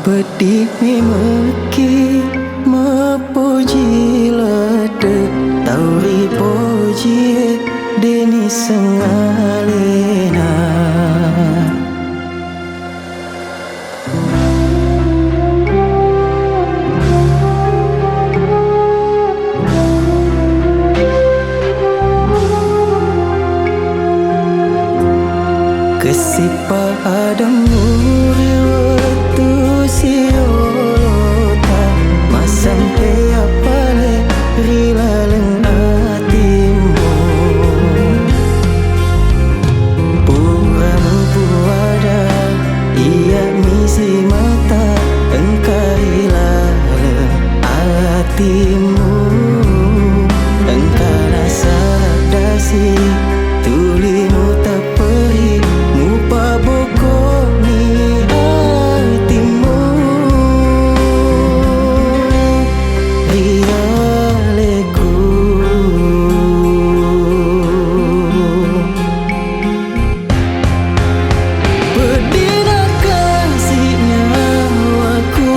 Pedih meki mepuji lede tauri puji deni sengalena. Kesipa adamu riwatu siota masampe apale rilaleng hatimu. Puramu puada ia misi mata engkau laleng hatimu. Engkau rasa dasi tulimu tak perih mupa bokoni hatimu. Rialeku pedina kasihnya aku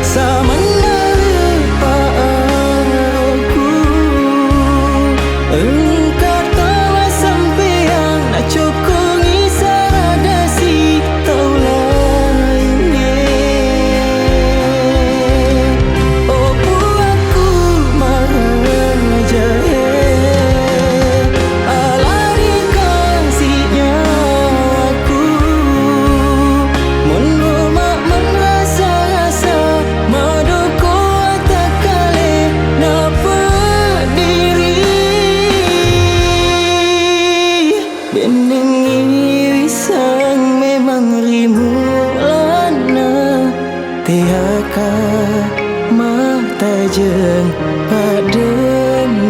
sama nerpa aku. Engkau tahu sampeang nak cokongi saradasi tau lainnya. Oh buatku marah jahe alari kasihnya aku. Mengomak merasa-rasa madoko tak kale napa diri. Benengi wisang memang rimu lana tiaka mata jeng padenuhan.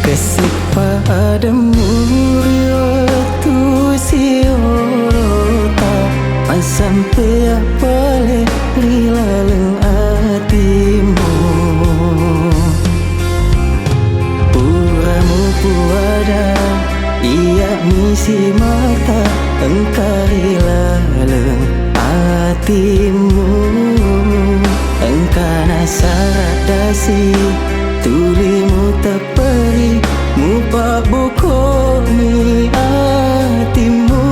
Kesipa adamu riwatu siota sampai apale rilaleng hatimu. Puramu puada ia misi mata engkau rilaleng hatimu. Engkau nasarat dasi tulimu tak perih mupa bokoni hatimu.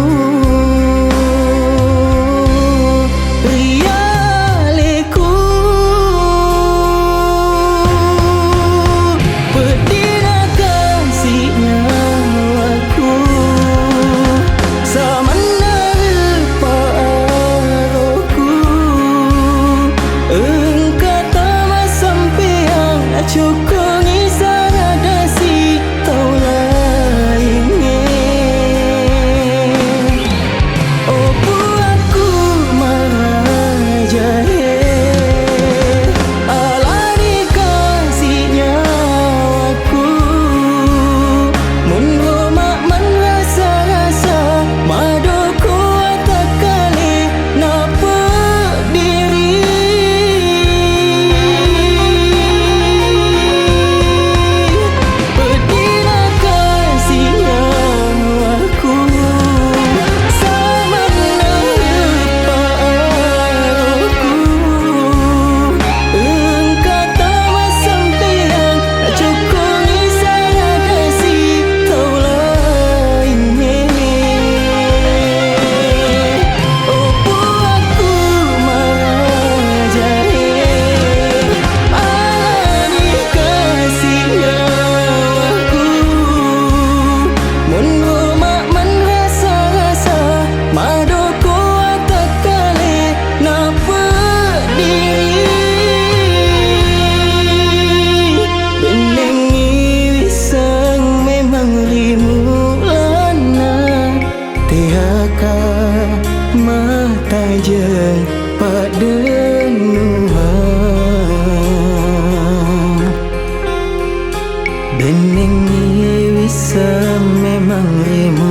Rialeku pedina kasihnya aku sama nerpa aku. Engkau tahu sampeang nak Ning bisa memang rimo